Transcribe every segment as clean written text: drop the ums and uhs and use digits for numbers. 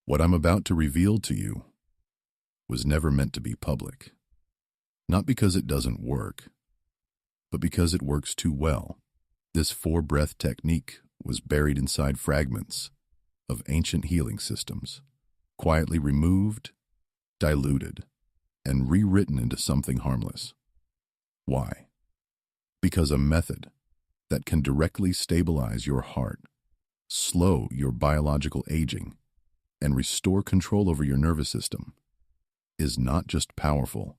What I'm about to reveal to you was never meant to be public. Not because it doesn't work, but because it works too well. This four-breath technique was buried inside fragments of ancient healing systems, quietly removed, diluted, and rewritten into something harmless. Why? Because a method that can directly stabilize your heart, slow your biological aging, and restore control over your nervous system is not just powerful,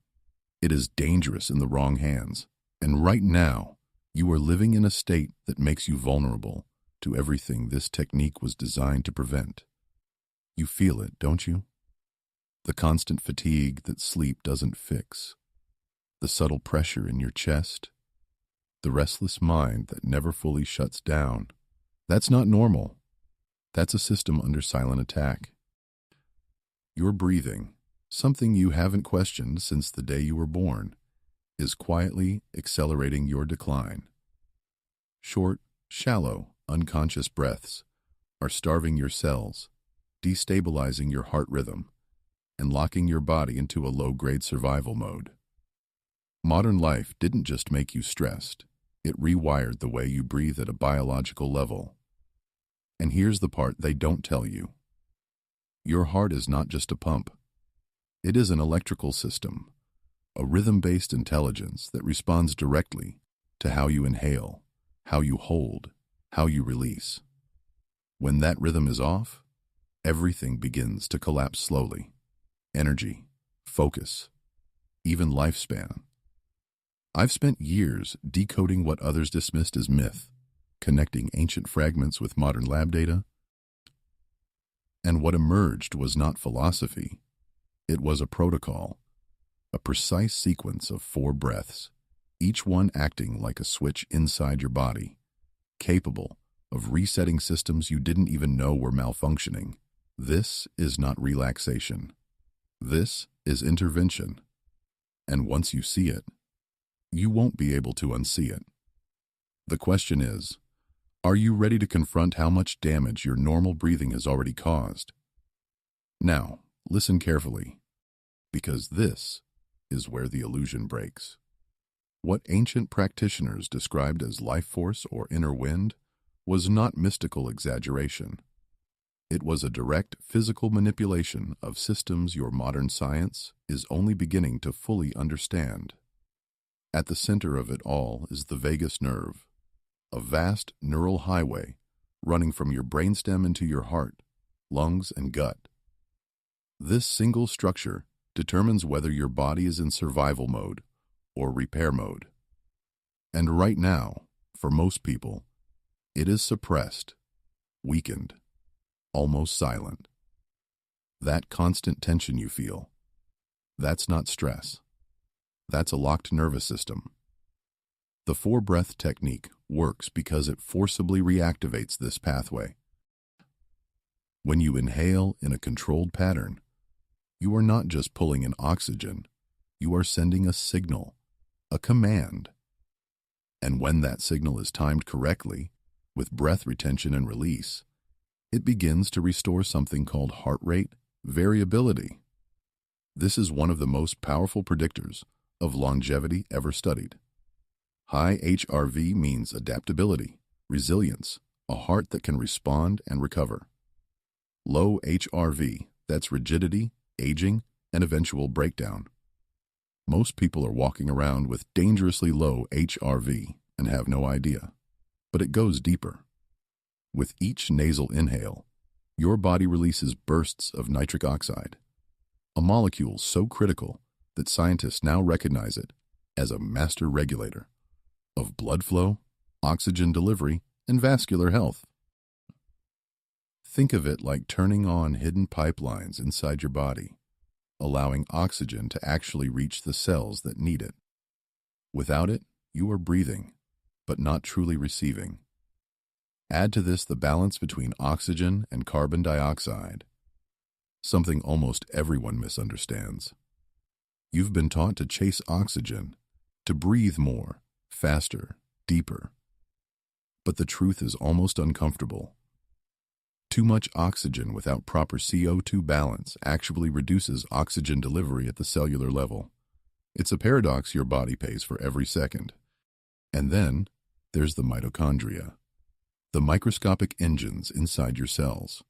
it is dangerous in the wrong hands. And right now, you are living in a state that makes you vulnerable to everything this technique was designed to prevent. You feel it, don't you? The constant fatigue that sleep doesn't fix, the subtle pressure in your chest, the restless mind that never fully shuts down. That's not normal. That's a system under silent attack. Your breathing, something you haven't questioned since the day you were born, is quietly accelerating your decline. Short, shallow, unconscious breaths are starving your cells, destabilizing your heart rhythm, and locking your body into a low-grade survival mode. Modern life didn't just make you stressed, it rewired the way you breathe at a biological level. And here's the part they don't tell you. Your heart is not just a pump. It is an electrical system, a rhythm-based intelligence that responds directly to how you inhale, how you hold, how you release. When that rhythm is off, everything begins to collapse slowly. Energy, focus, even lifespan. I've spent years decoding what others dismissed as myth, connecting ancient fragments with modern lab data, and what emerged was not philosophy. It was a protocol, a precise sequence of 4 breaths, each one acting like a switch inside your body, capable of resetting systems you didn't even know were malfunctioning. This is not relaxation. This is intervention. And once you see it, you won't be able to unsee it. The question is, are you ready to confront how much damage your normal breathing has already caused? Now, listen carefully, because this is where the illusion breaks. What ancient practitioners described as life force or inner wind was not mystical exaggeration. It was a direct physical manipulation of systems your modern science is only beginning to fully understand. At the center of it all is the vagus nerve, a vast neural highway running from your brainstem into your heart, lungs, and gut. This single structure determines whether your body is in survival mode or repair mode. And right now, for most people, it is suppressed, weakened, almost silent. That constant tension you feel, that's not stress. That's a locked nervous system. The 4-breath technique works because it forcibly reactivates this pathway. When you inhale in a controlled pattern, you are not just pulling in oxygen, you are sending a signal, a command. And when that signal is timed correctly, with breath retention and release, it begins to restore something called heart rate variability. This is one of the most powerful predictors of longevity ever studied. High HRV means adaptability, resilience, a heart that can respond and recover. Low HRV, that's rigidity, aging, and eventual breakdown. Most people are walking around with dangerously low HRV and have no idea, but it goes deeper. With each nasal inhale, your body releases bursts of nitric oxide, a molecule so critical that scientists now recognize it as a master regulator of blood flow, oxygen delivery, and vascular health. Think of it like turning on hidden pipelines inside your body, allowing oxygen to actually reach the cells that need it. Without it, you are breathing, but not truly receiving. Add to this the balance between oxygen and carbon dioxide, something almost everyone misunderstands. You've been taught to chase oxygen, to breathe more, faster, deeper. But the truth is almost uncomfortable. Too much oxygen without proper CO2 balance actually reduces oxygen delivery at the cellular level. It's a paradox your body pays for every second. And then there's the mitochondria, the microscopic engines inside your cells.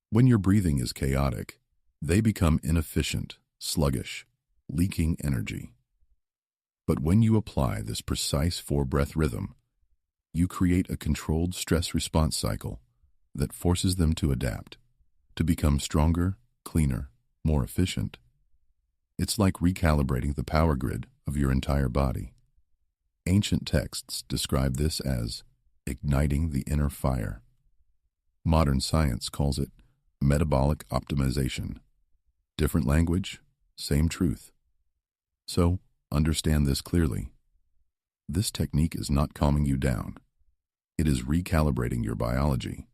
When your breathing is chaotic, they become inefficient, sluggish, leaking energy. But when you apply this precise 4-breath rhythm, you create a controlled stress response cycle that forces them to adapt, to become stronger, cleaner, more efficient. It's like recalibrating the power grid of your entire body. Ancient texts describe this as igniting the inner fire. Modern science calls it metabolic optimization. Different language, same truth. So, understand this clearly. This technique is not calming you down. It is recalibrating your biology.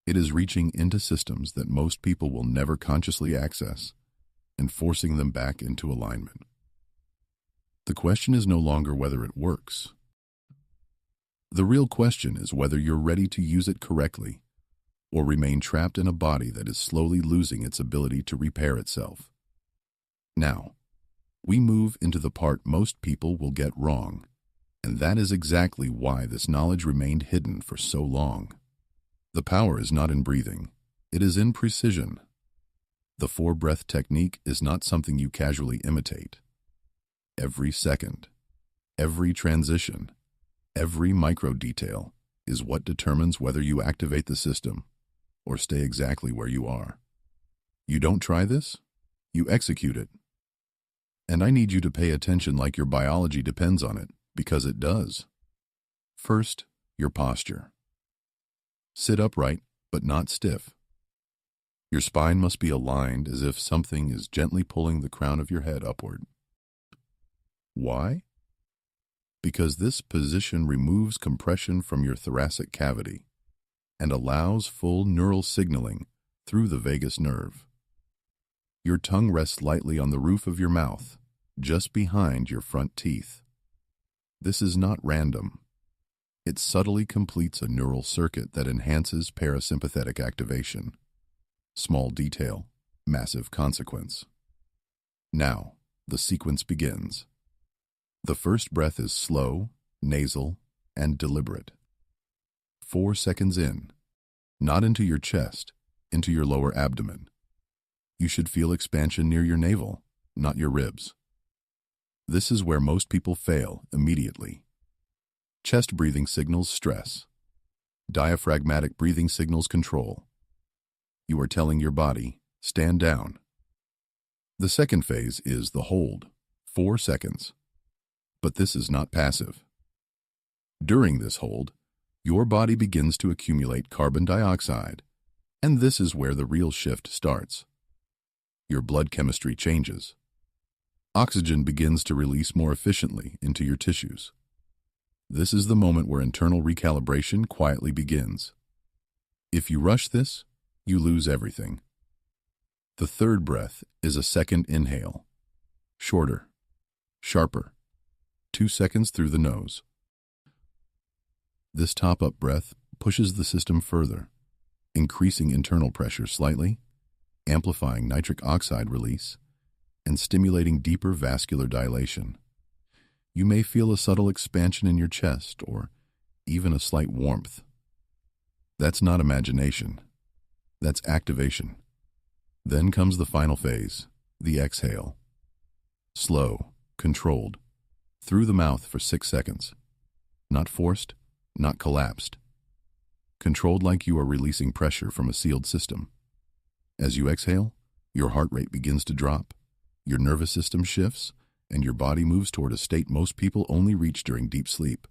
It is reaching into systems that most people will never consciously access and forcing them back into alignment. The question is no longer whether it works. The real question is whether you're ready to use it correctly or remain trapped in a body that is slowly losing its ability to repair itself. Now, we move into the part most people will get wrong, and that is exactly why this knowledge remained hidden for so long. The power is not in breathing, it is in precision. The 4-breath technique is not something you casually imitate. Every second, every transition, every micro detail is what determines whether you activate the system or stay exactly where you are. You don't try this, you execute it. And I need you to pay attention like your biology depends on it, because it does. First, your posture. Sit upright, but not stiff. Your spine must be aligned as if something is gently pulling the crown of your head upward. Why? Because this position removes compression from your thoracic cavity and allows full neural signaling through the vagus nerve. Your tongue rests lightly on the roof of your mouth, just behind your front teeth. This is not random. It subtly completes a neural circuit that enhances parasympathetic activation. Small detail, massive consequence. Now, the sequence begins. The first breath is slow, nasal, and deliberate. 4 seconds in, not into your chest, into your lower abdomen. You should feel expansion near your navel, not your ribs. This is where most people fail immediately. Chest breathing signals stress. Diaphragmatic breathing signals control. You are telling your body, stand down. The second phase is the hold, 4 seconds. But this is not passive. During this hold, your body begins to accumulate carbon dioxide, and this is where the real shift starts. Your blood chemistry changes. Oxygen begins to release more efficiently into your tissues. This is the moment where internal recalibration quietly begins. If you rush this, you lose everything. The third breath is a second inhale. Shorter, sharper, 2 seconds through the nose. This top-up breath pushes the system further, increasing internal pressure slightly, amplifying nitric oxide release, and stimulating deeper vascular dilation. You may feel a subtle expansion in your chest or even a slight warmth. That's not imagination. That's activation. Then comes the final phase, the exhale. Slow, controlled, through the mouth for 6 seconds. Not forced, not collapsed. Controlled like you are releasing pressure from a sealed system. As you exhale, your heart rate begins to drop, your nervous system shifts, and your body moves toward a state most people only reach during deep sleep.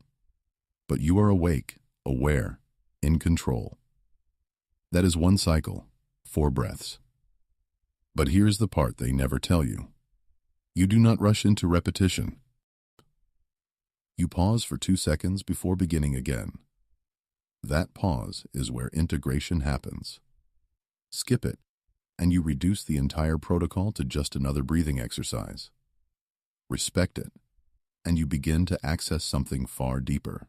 But you are awake, aware, in control. That is one cycle, 4 breaths. But here's the part they never tell you. You do not rush into repetition. You pause for 2 seconds before beginning again. That pause is where integration happens. Skip it, and you reduce the entire protocol to just another breathing exercise. Respect it, and you begin to access something far deeper.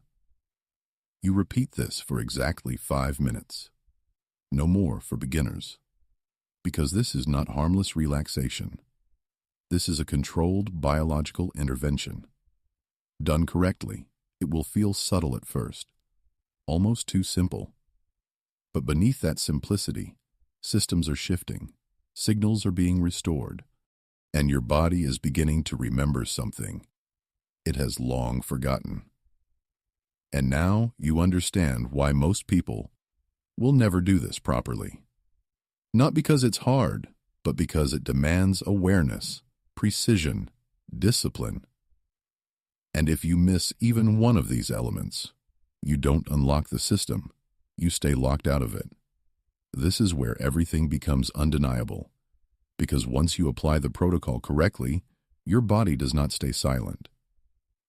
You repeat this for exactly 5 minutes. No more for beginners. Because this is not harmless relaxation. This is a controlled biological intervention. Done correctly, it will feel subtle at first, almost too simple. But beneath that simplicity, systems are shifting, signals are being restored, and your body is beginning to remember something it has long forgotten. And now you understand why most people will never do this properly. Not because it's hard, but because it demands awareness, precision, discipline. And if you miss even one of these elements, you don't unlock the system, you stay locked out of it. This is where everything becomes undeniable, because once you apply the protocol correctly, your body does not stay silent.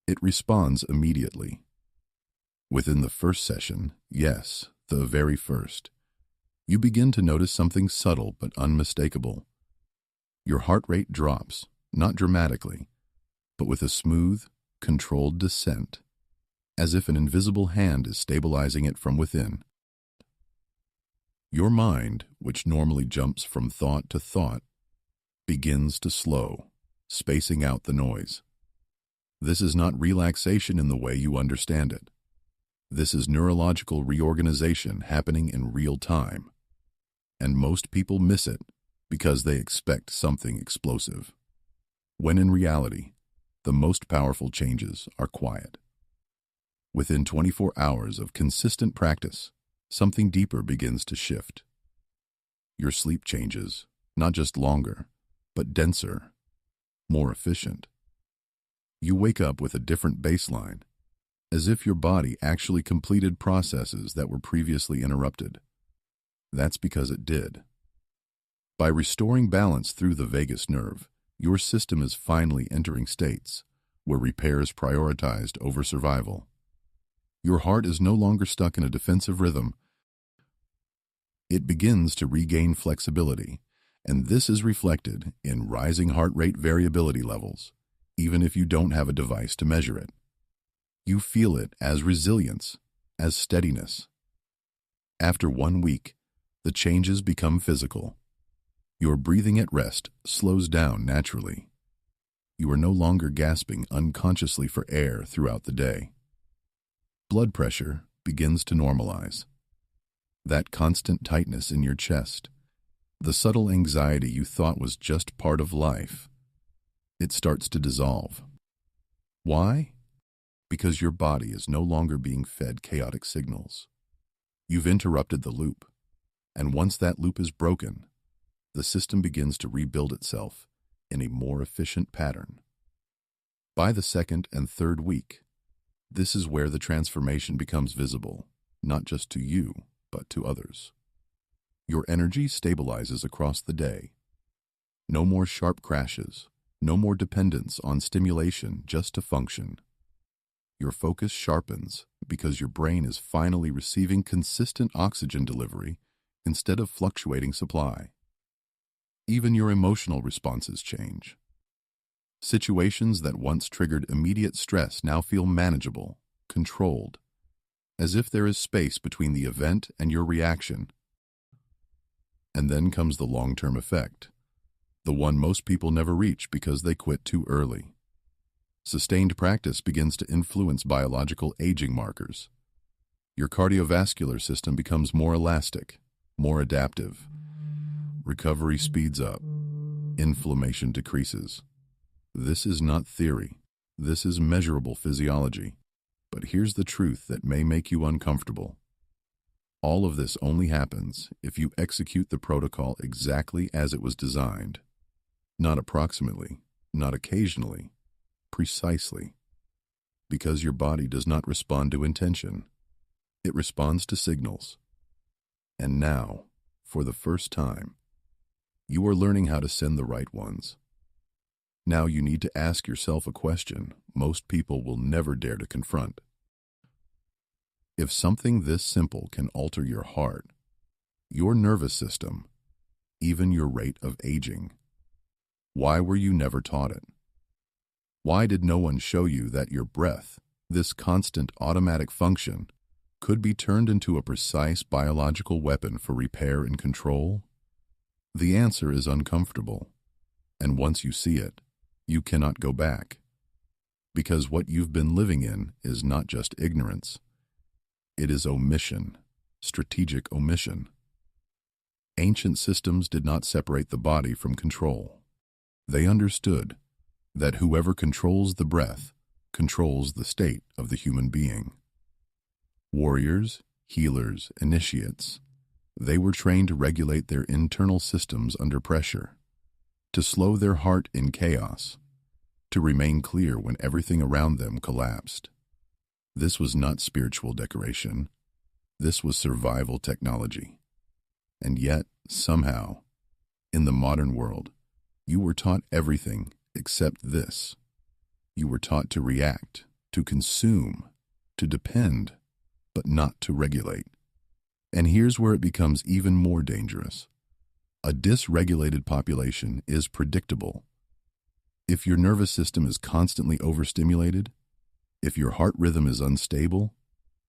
It responds immediately. Within the first session, yes, the very first, you begin to notice something subtle but unmistakable. Your heart rate drops, not dramatically, but with a smooth, controlled descent, as if an invisible hand is stabilizing it from within. Your mind, which normally jumps from thought to thought, begins to slow, spacing out the noise. This is not relaxation in the way you understand it. This is neurological reorganization happening in real time. And most people miss it because they expect something explosive, when in reality, the most powerful changes are quiet. Within 24 hours of consistent practice, something deeper begins to shift. Your sleep changes, not just longer, but denser, more efficient. You wake up with a different baseline, as if your body actually completed processes that were previously interrupted. That's because it did. By restoring balance through the vagus nerve, your system is finally entering states where repair is prioritized over survival. Your heart is no longer stuck in a defensive rhythm. It begins to regain flexibility, and this is reflected in rising heart rate variability levels, even if you don't have a device to measure it. You feel it as resilience, as steadiness. After 1 week, the changes become physical. Your breathing at rest slows down naturally. You are no longer gasping unconsciously for air throughout the day. Blood pressure begins to normalize. That constant tightness in your chest, the subtle anxiety you thought was just part of life, it starts to dissolve. Why? Because your body is no longer being fed chaotic signals. You've interrupted the loop, and once that loop is broken, the system begins to rebuild itself in a more efficient pattern. By the second and third week, this is where the transformation becomes visible, not just to you, but to others. Your energy stabilizes across the day. No more sharp crashes, no more dependence on stimulation just to function. Your focus sharpens because your brain is finally receiving consistent oxygen delivery instead of fluctuating supply. Even your emotional responses change. Situations that once triggered immediate stress now feel manageable, controlled, as if there is space between the event and your reaction. And then comes the long-term effect, the one most people never reach because they quit too early. Sustained practice begins to influence biological aging markers. Your cardiovascular system becomes more elastic, more adaptive. Recovery speeds up. Inflammation decreases. This is not theory. This is measurable physiology. But here's the truth that may make you uncomfortable. All of this only happens if you execute the protocol exactly as it was designed. Not approximately, not occasionally, precisely. Because your body does not respond to intention. It responds to signals. And now, for the first time, you are learning how to send the right ones. Now you need to ask yourself a question most people will never dare to confront. If something this simple can alter your heart, your nervous system, even your rate of aging, why were you never taught it? Why did no one show you that your breath, this constant automatic function, could be turned into a precise biological weapon for repair and control? The answer is uncomfortable, and once you see it, you cannot go back. Because what you've been living in is not just ignorance. It is omission, strategic omission. Ancient systems did not separate the body from control. They understood that whoever controls the breath controls the state of the human being. Warriors, healers, initiates, they were trained to regulate their internal systems under pressure, to slow their heart in chaos, to remain clear when everything around them collapsed. This was not spiritual decoration. This was survival technology. And yet, somehow, in the modern world, you were taught everything except this. You were taught to react, to consume, to depend, but not to regulate. And here's where it becomes even more dangerous. A dysregulated population is predictable. If your nervous system is constantly overstimulated, if your heart rhythm is unstable,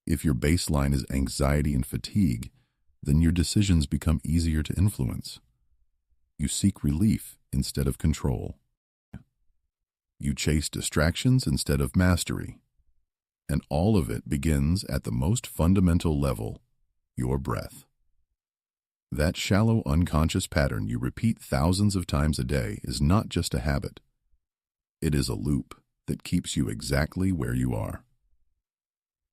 if your baseline is anxiety and fatigue, then your decisions become easier to influence. You seek relief instead of control. You chase distractions instead of mastery. And all of it begins at the most fundamental level, your breath. That shallow unconscious pattern you repeat thousands of times a day is not just a habit. It is a loop that keeps you exactly where you are.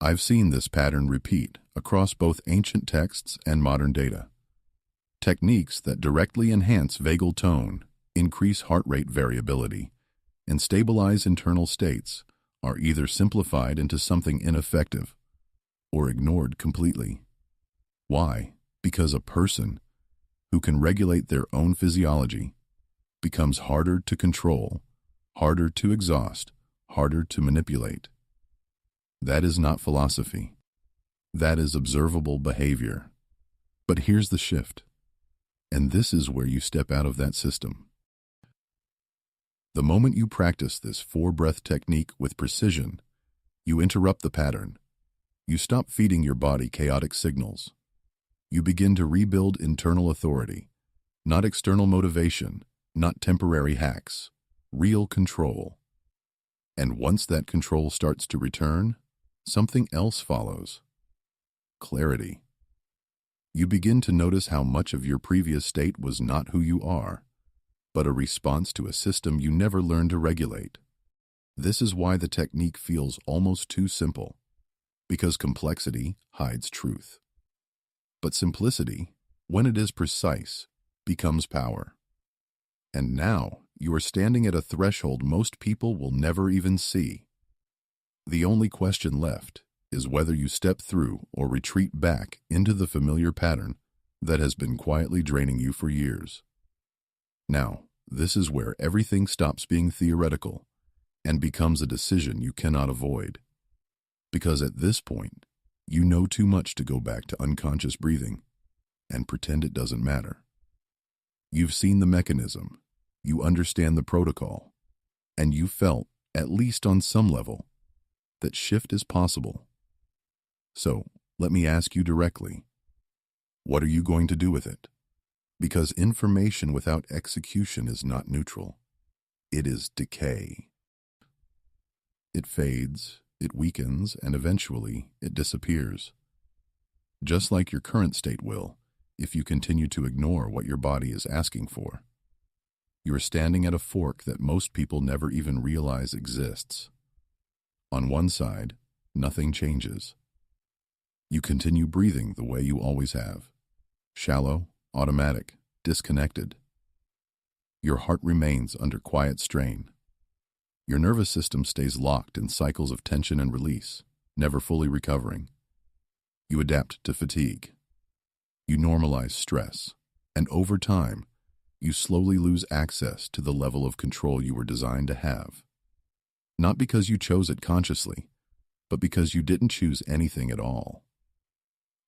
I've seen this pattern repeat across both ancient texts and modern data. Techniques that directly enhance vagal tone, increase heart rate variability, and stabilize internal states are either simplified into something ineffective or ignored completely. Why? Because a person who can regulate their own physiology becomes harder to control, harder to exhaust, harder to manipulate. That is not philosophy. That is observable behavior. But here's the shift, and this is where you step out of that system. The moment you practice this 4-breath technique with precision, you interrupt the pattern. You stop feeding your body chaotic signals. You begin to rebuild internal authority, not external motivation, not temporary hacks, real control. And once that control starts to return, something else follows. Clarity. You begin to notice how much of your previous state was not who you are, but a response to a system you never learned to regulate. This is why the technique feels almost too simple, because complexity hides truth. But simplicity, when it is precise, becomes power. And now you are standing at a threshold most people will never even see. The only question left is whether you step through or retreat back into the familiar pattern that has been quietly draining you for years. Now, this is where everything stops being theoretical and becomes a decision you cannot avoid. Because at this point, you know too much to go back to unconscious breathing and pretend it doesn't matter. You've seen the mechanism, you understand the protocol, and you felt, at least on some level, that shift is possible. So, let me ask you directly, what are you going to do with it? Because information without execution is not neutral. It is decay. It fades, it weakens, and eventually it disappears. Just like your current state will, if you continue to ignore what your body is asking for. You are standing at a fork that most people never even realize exists. On one side, nothing changes. You continue breathing the way you always have. Shallow, automatic, disconnected. Your heart remains under quiet strain. Your nervous system stays locked in cycles of tension and release, never fully recovering. You adapt to fatigue. You normalize stress, and over time, you slowly lose access to the level of control you were designed to have. Not because you chose it consciously, but because you didn't choose anything at all.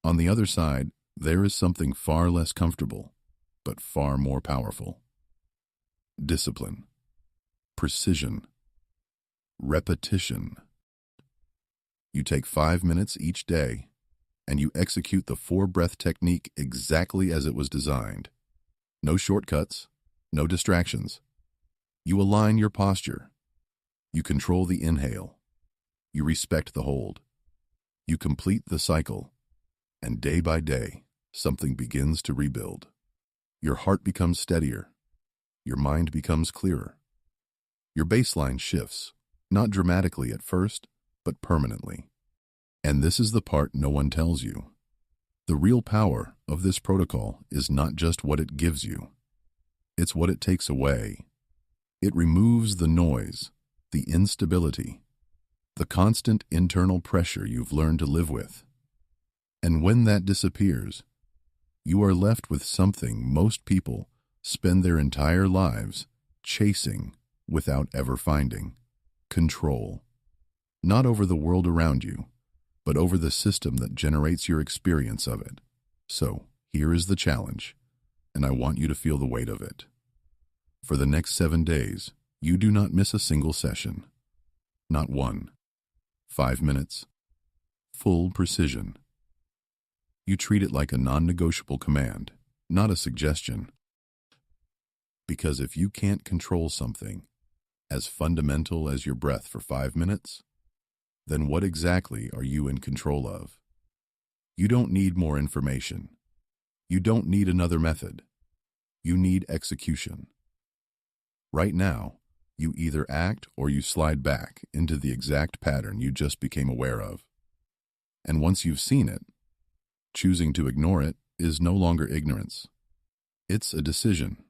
On the other side, there is something far less comfortable, but far more powerful. Discipline, precision, repetition. You take 5 minutes each day, and you execute the 4-breath technique exactly as it was designed. No shortcuts, no distractions. You align your posture. You control the inhale. You respect the hold. You complete the cycle. And day by day, something begins to rebuild. Your heart becomes steadier. Your mind becomes clearer. Your baseline shifts, not dramatically at first, but permanently. And this is the part no one tells you. The real power of this protocol is not just what it gives you. It's what it takes away. It removes the noise, the instability, the constant internal pressure you've learned to live with. And when that disappears, you are left with something most people spend their entire lives chasing without ever finding: control. Not over the world around you, but over the system that generates your experience of it. So, here is the challenge, and I want you to feel the weight of it. For the next 7 days, you do not miss a single session. Not one. 5 minutes. Full precision. You treat it like a non-negotiable command, not a suggestion. Because if you can't control something as fundamental as your breath for 5 minutes, then what exactly are you in control of? You don't need more information. You don't need another method. You need execution. Right now, you either act or you slide back into the exact pattern you just became aware of. And once you've seen it, choosing to ignore it is no longer ignorance. It's a decision.